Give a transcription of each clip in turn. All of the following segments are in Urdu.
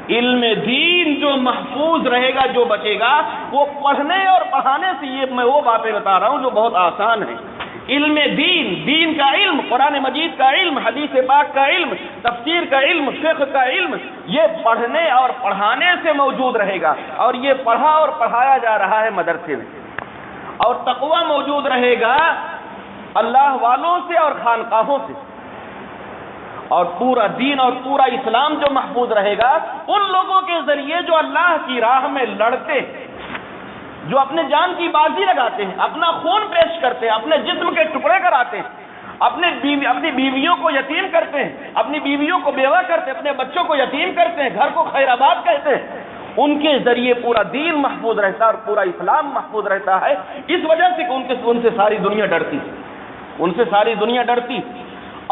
علم دین جو محفوظ رہے گا، جو بچے گا، وہ پڑھنے اور پڑھانے سے، یہ میں وہ باتیں بتا رہا ہوں جو بہت آسان ہیں۔ علم دین، دین کا علم، قرآن مجید کا علم، حدیث پاک کا علم، تفسیر کا علم، فقہ کا علم، یہ پڑھنے اور پڑھانے سے موجود رہے گا، اور یہ پڑھا اور پڑھایا جا رہا ہے مدرسے میں۔ اور تقوی موجود رہے گا اللہ والوں سے اور خانقاہوں سے، اور پورا دین اور پورا اسلام جو محفوظ رہے گا ان لوگوں کے ذریعے جو اللہ کی راہ میں لڑتے ہیں، جو اپنے جان کی بازی لگاتے ہیں، اپنا خون پیش کرتے ہیں، اپنے جسم کے ٹکڑے کراتے ہیں، اپنی بیویوں کو یتیم کرتے ہیں، اپنی بیویوں کو بیوہ کرتے ہیں، اپنے بچوں کو یتیم کرتے ہیں، گھر کو خیر آباد کہتے ہیں، ان کے ذریعے پورا دین محفوظ رہتا ہے اور پورا اسلام محفوظ رہتا ہے۔ اس وجہ سے کہ ان سے ساری دنیا ڈرتی، ان سے ساری دنیا ڈرتی۔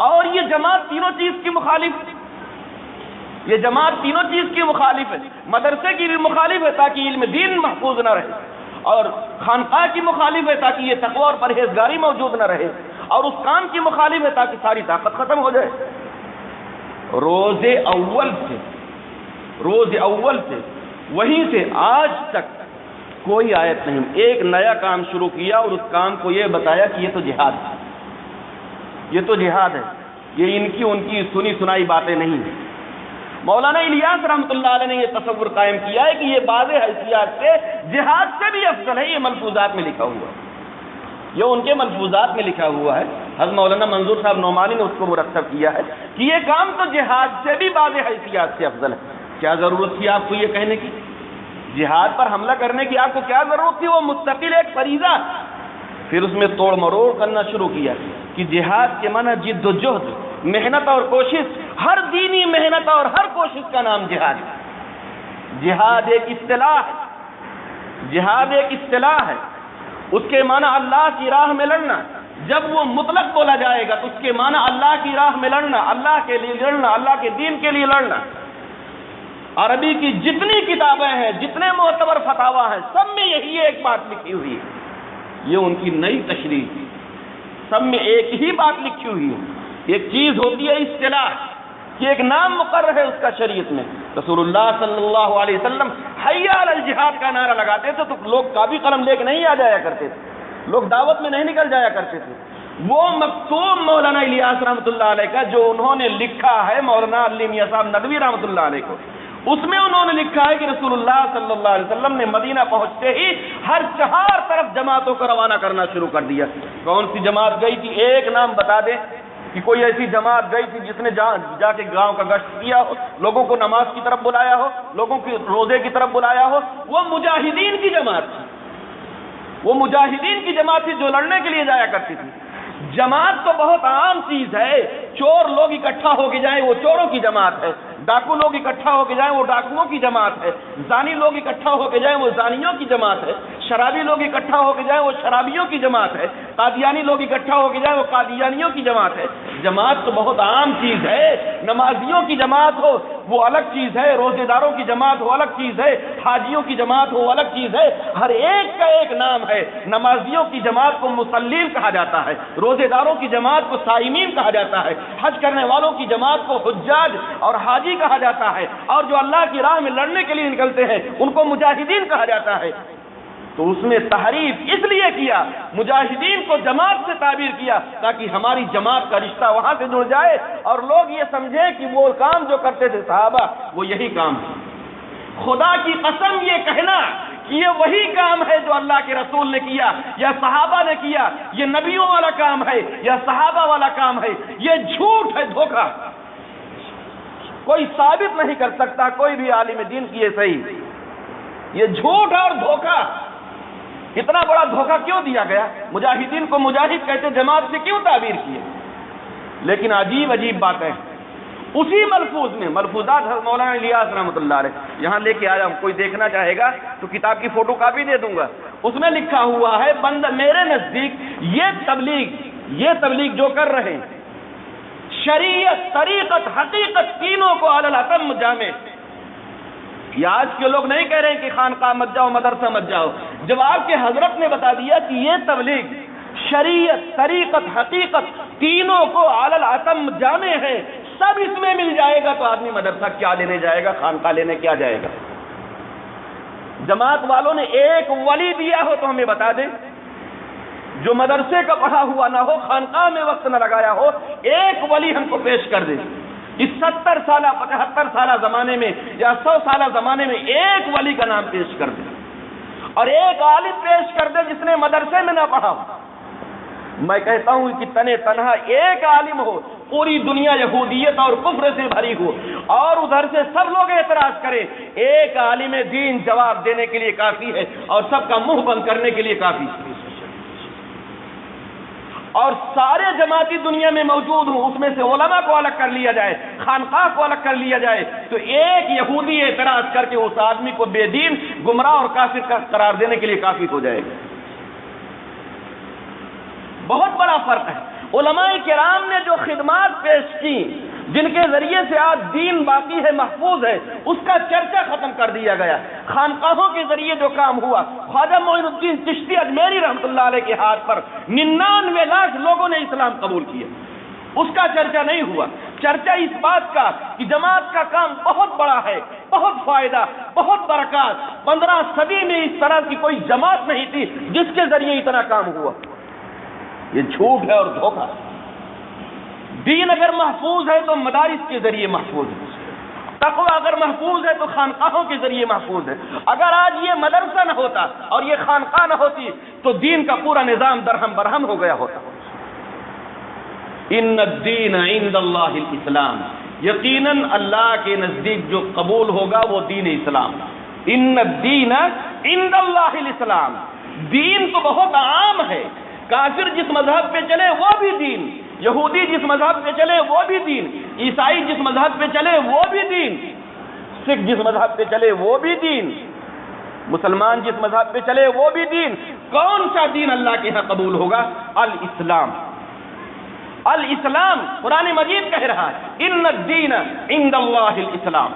اور یہ جماعت تینوں چیز کی مخالف، یہ جماعت تینوں چیز کی مخالف ہے۔ مدرسے کی بھی مخالف ہے تاکہ علم دین محفوظ نہ رہے، اور خانقاہ کی مخالف ہے تاکہ یہ تقوی اور پرہیزگاری موجود نہ رہے، اور اس کام کی مخالف ہے تاکہ ساری طاقت ختم ہو جائے۔ روز اول سے وہیں سے آج تک کوئی آیت نہیں، ایک نیا کام شروع کیا اور اس کام کو یہ بتایا کہ یہ تو جہاد ہے، یہ تو جہاد ہے، یہ ان کی سنی سنائی باتیں نہیں ہیں۔ مولانا الیاس رحمۃ اللہ علیہ نے یہ تصور قائم کیا ہے کہ یہ بعض حیثیات سے جہاد سے بھی افضل ہے، یہ ملفوظات میں لکھا ہوا ہے، یہ ان کے ملفوظات میں لکھا ہوا ہے۔ حضرت مولانا منظور صاحب نعمانی نے اس کو مرتب کیا ہے کہ یہ کام تو جہاد سے بھی بعض حیثیات سے افضل ہے۔ کیا ضرورت تھی آپ کو یہ کہنے کی؟ جہاد پر حملہ کرنے کی آپ کو کیا ضرورت تھی؟ وہ مستقل ایک فریضہ۔ پھر اس میں توڑ مروڑ کرنا شروع کیا کہ جہاد کے معنی جد و جہد، محنت اور کوشش، ہر دینی محنت اور ہر کوشش کا نام جہاد ہے۔ جہاد ایک اصطلاح ہے، جہاد ایک اصطلاح ہے، اس کے معنی اللہ کی راہ میں لڑنا۔ جب وہ مطلق بولا جائے گا تو اس کے معنی اللہ کی راہ میں لڑنا، اللہ کے لیے لڑنا، اللہ کے دین کے لیے لڑنا۔ عربی کی جتنی کتابیں ہیں، جتنے معتبر فتاوا ہیں، سب میں یہی ایک بات لکھی ہوئی ہے، یہ ان کی نئی تشریح، سب میں ایک ہی بات لکھی ہوئی ہے۔ ایک چیز ہوتی ہے اصطلاح، کہ ایک نام مقرر ہے اس کا شریعت میں۔ رسول اللہ صلی اللہ علیہ وسلم حی علی الجہاد کا نعرہ لگاتے تھے تو لوگ کاپی قلم لے کے نہیں آ جایا کرتے تھے، لوگ دعوت میں نہیں نکل جایا کرتے تھے۔ وہ مکتوب مولانا الیاس رحمۃ اللہ علیہ کا جو انہوں نے لکھا ہے مولانا علی میاں صاحب ندوی رحمۃ اللہ علیہ کو، اس میں انہوں نے لکھا ہے کہ رسول اللہ صلی اللہ علیہ وسلم نے مدینہ پہنچتے ہی ہر 4 طرف جماعتوں کو روانہ کرنا شروع کر دیا۔ کون سی جماعت گئی تھی؟ ایک نام بتا دیں کہ کوئی ایسی جماعت گئی تھی جس نے جا کے گاؤں کا گشت کیا ہو، لوگوں کو نماز کی طرف بلایا ہو، لوگوں کی روزے کی طرف بلایا ہو؟ وہ مجاہدین کی جماعت تھی، وہ مجاہدین کی جماعت تھی جو لڑنے کے لیے جایا کرتی تھی۔ جماعت تو بہت عام چیز ہے، چور لوگ اکٹھا ہو کے جائیں وہ چوروں کی جماعت ہے، ڈاکو لوگ اکٹھا ہو کے جائیں وہ ڈاکوؤں کی جماعت ہے، زانی لوگ اکٹھا ہو کے جائیں وہ زانیوں کی جماعت ہے، شرابی لوگ اکٹھا ہو کے جائیں وہ شرابیوں کی جماعت ہے، قادیانی لوگ اکٹھا ہو کے جائیں وہ قادیانیوں کی جماعت ہے۔ جماعت تو بہت عام چیز ہے، نمازیوں کی جماعت ہو وہ الگ چیز ہے، روزے داروں کی جماعت ہو الگ چیز ہے، حاجیوں کی جماعت ہو الگ چیز ہے، ہر ایک کا ایک نام ہے۔ نمازیوں کی جماعت کو مصلین کہا جاتا ہے، روزے داروں کی جماعت کو صائمین کہا جاتا ہے، حج کرنے والوں کی جماعت کو حجاج اور حاجی کہا جاتا ہے، اور جو اللہ کی راہ میں لڑنے کے لیے نکلتے ہیں ان کو مجاہدین کہا جاتا ہے۔ تو اس میں تحریف اس لیے کیا، مجاہدین کو جماعت سے تعبیر کیا تاکہ ہماری جماعت کا رشتہ وہاں سے جڑ جائے اور لوگ یہ سمجھیں کہ وہ کام جو کرتے تھے صحابہ وہ یہی کام ہے۔ خدا کی قسم یہ کہنا کہ یہ وہی کام ہے جو اللہ کے رسول نے کیا یا صحابہ نے کیا، یہ نبیوں والا کام ہے یا صحابہ والا کام ہے، یہ جھوٹ ہے، دھوکہ۔ کوئی ثابت نہیں کر سکتا، کوئی بھی عالم دین کی یہ صحیح، یہ جھوٹ اور دھوکہ۔ اتنا بڑا دھوکہ کیوں دیا گیا؟ مجاہدین کو مجاہد کہتے جماعت سے کیوں تعبیر کیے؟ لیکن عجیب عجیب باتیں اسی ملفوظ میں، ملفوظات مولانا الیاس رحمۃ اللہ علیہ یہاں لے کے آیا ہوں، کوئی دیکھنا چاہے گا تو کتاب کی فوٹو کاپی دے دوں گا، اس میں لکھا ہوا ہے بندہ میرے نزدیک یہ تبلیغ جو کر رہے ہیں، شریعت، طریقت، حقیقت تینوں کو علی الاتم جامع۔ یہ آج کے لوگ نہیں کہہ رہے ہیں کہ خانقاہ مت جاؤ، مدرسہ مت جاؤ، جب آپ کے حضرت نے بتا دیا کہ یہ تبلیغ شریعت، طریقت، حقیقت تینوں کو علی الاتم جامع ہے، سب اس میں مل جائے گا تو آدمی مدرسہ کیا لینے جائے گا، خانقاہ لینے کیا جائے گا؟ جماعت والوں نے ایک ولی دیا ہو تو ہمیں بتا دیں، جو مدرسے کا پڑھا ہوا نہ ہو، خانقاہ میں وقت نہ لگایا ہو، ایک ولی ہم کو پیش کر دے۔ اس 70 سالہ 75 سالہ زمانے میں یا 100 سالہ زمانے میں ایک ولی کا نام پیش کر دے، اور ایک عالم پیش کر دے جس نے مدرسے میں نہ پڑھا ہو۔ میں کہتا ہوں کہ تنے تنہا ایک عالم ہو، پوری دنیا یہودیت اور کفر سے بھری ہو، اور ادھر سے سب لوگ اعتراض کریں، ایک عالم دین جواب دینے کے لیے کافی ہے اور سب کا منہ بند کرنے کے لیے کافی ہے۔ اور سارے جماعتی دنیا میں موجود ہوں، اس میں سے علماء کو الگ کر لیا جائے، خانقاہ کو الگ کر لیا جائے، تو ایک یہودی اعتراض کر کے اس آدمی کو بے دین، گمراہ اور کافر قرار دینے کے لیے کافی ہو جائے گا۔ بہت بڑا فرق ہے۔ علماء کرام نے جو خدمات پیش کی، جن کے ذریعے سے آج دین باقی ہے، محفوظ ہے، اس کا چرچا ختم کر دیا گیا۔ خانقاہوں کے ذریعے جو کام ہوا، خواجہ معین الدین چشتی اجمیری رحمۃ اللہ علیہ کے ہاتھ پر 99 لاکھ لوگوں نے اسلام قبول کیا، اس کا چرچا نہیں ہوا۔ چرچا اس بات کا کہ جماعت کا کام بہت بڑا ہے، بہت فائدہ، بہت برکات، 15 صدی میں اس طرح کی کوئی جماعت نہیں تھی جس کے ذریعے اتنا کام ہوا۔ یہ جھوٹ ہے اور دھوکہ ہے۔ دین اگر محفوظ ہے تو مدارس کے ذریعے محفوظ ہے، تقویٰ اگر محفوظ ہے تو خانقاہوں کے ذریعے محفوظ ہے۔ اگر آج یہ مدرسہ نہ ہوتا اور یہ خانقاہ نہ ہوتی تو دین کا پورا نظام درہم برہم ہو گیا ہوتا۔ ان الدین عند اللہ الاسلام، یقیناً اللہ کے نزدیک جو قبول ہوگا وہ دین اسلام۔ ان الدین عند اللہ الاسلام، دین تو بہت عام ہے، کافر جس مذہب پہ چلے وہ بھی دین، یہودی جس مذہب پہ چلے وہ بھی دین، عیسائی جس مذہب پہ چلے وہ بھی دین، سکھ جس مذہب پہ چلے وہ بھی دین، مسلمان جس مذہب پہ چلے وہ بھی دین۔ کون سا دین اللہ کے ہاں قبول ہوگا؟ الاسلام۔ الاسلام قرآن مجید کہہ رہا ہے ان الدین عند اللہ الاسلام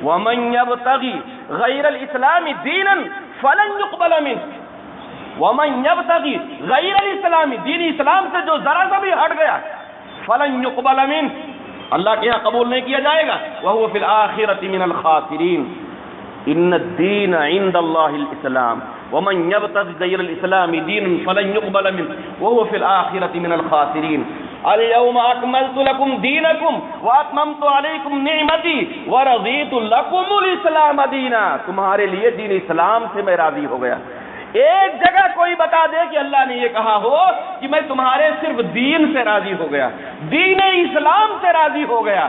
ومن یبتغی غیر الاسلام دینا فلن یقبل منہ ومن یبتغی غیر الاسلام، دین اسلام سے جو ذرا سا بھی ہٹ گیا فلن یقبل منہ، اللہ کے یہاں قبول نہیں کیا جائے گا، وہو فی الآخرۃ من الخاسرین۔ ان الدین عند اللہ الاسلام ومن یبتغی غیر الاسلام دینا فلن یقبل منہ وہو فی الآخرۃ من الخاسرین۔ اليوم اکملت لکم دینکم واتممت علیکم نعمتی ورضیت لکم الاسلام دینا، تمہارے لیے دین اسلام سے میں راضی ہو گیا۔ ایک جگہ کوئی بتا دے کہ اللہ نے یہ کہا ہو کہ میں تمہارے صرف دین سے راضی ہو گیا، دین اسلام سے راضی ہو گیا۔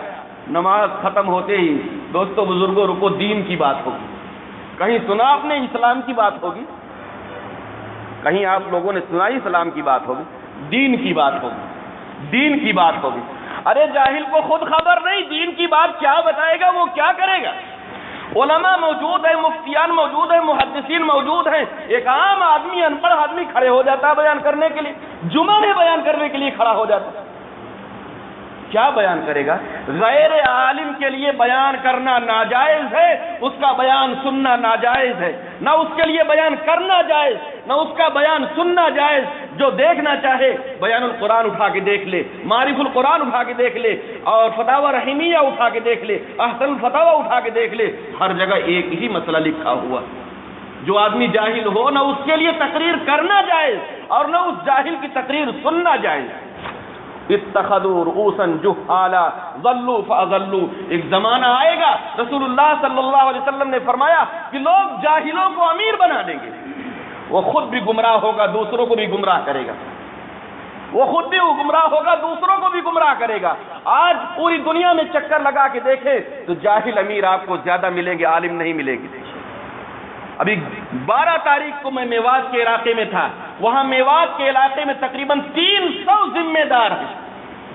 نماز ختم ہوتے ہی دوستو بزرگوں رکو، دین کی بات ہوگی۔ کہیں سنا آپ نے اسلام کی بات ہوگی؟ کہیں آپ لوگوں نے سنا اسلام کی بات ہوگی؟ دین کی بات ہوگی، دین کی بات ہوگی۔ ارے جاہل کو خود خبر نہیں، دین کی بات کیا بتائے گا، وہ کیا کرے گا؟ علماء موجود ہیں، مفتیان موجود ہیں، محدثین موجود ہیں، ایک عام آدمی، ان پڑھ آدمی کھڑے ہو جاتا ہے بیان کرنے کے لیے، جمعہ میں بیان کرنے کے لیے کھڑا ہو جاتا ہے۔ کیا بیان کرے گا؟ غیر عالم کے لیے بیان کرنا ناجائز ہے، اس کا بیان سننا ناجائز ہے، نہ اس کے لیے بیان کرنا جائز، نہ اس کا بیان سننا جائز۔ جو دیکھنا چاہے بیان القرآن اٹھا کے دیکھ لے، معرف القرآن اٹھا کے دیکھ لے، اور فتاوی رحیمیہ اٹھا کے دیکھ لے، احسن الفتاوی اٹھا کے دیکھ لے، ہر جگہ ایک ہی مسئلہ لکھا ہوا۔ جو آدمی جاہل ہو نہ اس کے لیے تقریر کرنا جائز اور نہ اس جاہل کی تقریر سننا جائز۔ اتخذوا رؤوسا جہالا ضلوا فاضلوا، ایک زمانہ آئے گا، رسول اللہ صلی اللہ علیہ وسلم نے فرمایا کہ لوگ جاہلوں کو امیر بنا دیں گے، وہ خود بھی گمراہ ہوگا، دوسروں کو بھی گمراہ کرے گا، وہ خود بھی گمراہ ہوگا، دوسروں کو بھی گمراہ کرے گا۔ آج پوری دنیا میں چکر لگا کے دیکھیں تو جاہل امیر آپ کو زیادہ ملیں گے، عالم نہیں ملے گی۔ ابھی 12 تاریخ کو میں میوات کے علاقے میں تھا، وہاں میوات کے علاقے میں تقریباً 300 ذمہ دار ہیں،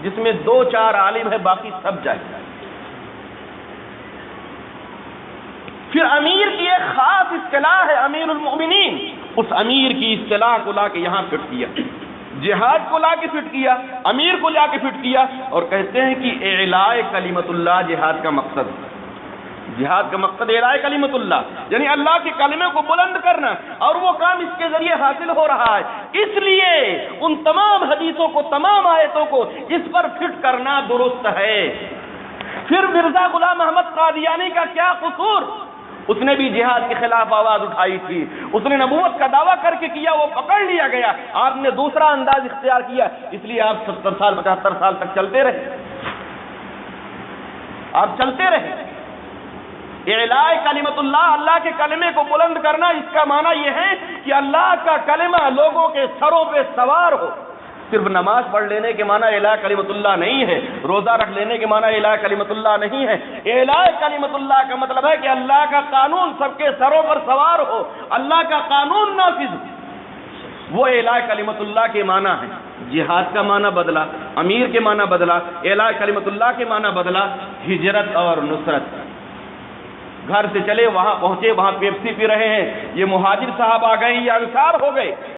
جس میں 2-4 عالم ہیں، باقی سب جاہل۔ پھر امیر کی ایک خاص اصطلاح ہے امیر المؤمنین، اس امیر کی اصطلاح کو لا کے یہاں فٹ کیا، جہاد کو لا کے فٹ کیا، امیر کو لا کے فٹ کیا، اور کہتے ہیں کہ اعلاء کلمت اللہ جہاد کا مقصد، جہاد کا مقصد اعلاء کلمت اللہ، یعنی اللہ کے کلمے کو بلند کرنا، اور وہ کام اس کے ذریعے حاصل ہو رہا ہے۔ اس لیے ان تمام حدیثوں کو، تمام آیتوں کو اس پر فٹ کرنا درست ہے۔ پھر مرزا غلام احمد قادیانی کا کیا قصور؟ اس نے بھی جہاد کے خلاف آواز اٹھائی تھی، اس نے نبوت کا دعویٰ کر کے کیا، وہ پکڑ لیا گیا، آپ نے دوسرا انداز اختیار کیا، اس لیے آپ 70 سال 75 سال تک چلتے رہے، آپ چلتے رہے۔ اعلاء کلمت اللہ، اللہ کے کلمے کو بلند کرنا، اس کا معنی یہ ہے کہ اللہ کا کلمہ لوگوں کے سروں پہ سوار ہو۔ صرف نماز پڑھ لینے کے معنی اعلاء کلمت اللہ نہیں ہے، روزہ رکھ لینے کے معنی اعلاء کلمت اللہ نہیں ہے۔ اعلاء کلمت اللہ کا مطلب ہے کہ اللہ کا قانون سب کے سروں پر سوار ہو، اللہ کا قانون نافذ ہو، وہ اعلاء کلمت اللہ کے معنی ہے۔ جہاد کا معنی بدلا، امیر کے معنی بدلا، اعلاء کلمت اللہ کے معنی بدلا، ہجرت اور نصرت۔ گھر سے چلے وہاں پہنچے، وہاں پیپسی پی رہے ہیں، یہ مہاجر صاحب آ گئے، یہ انصار ہو گئے۔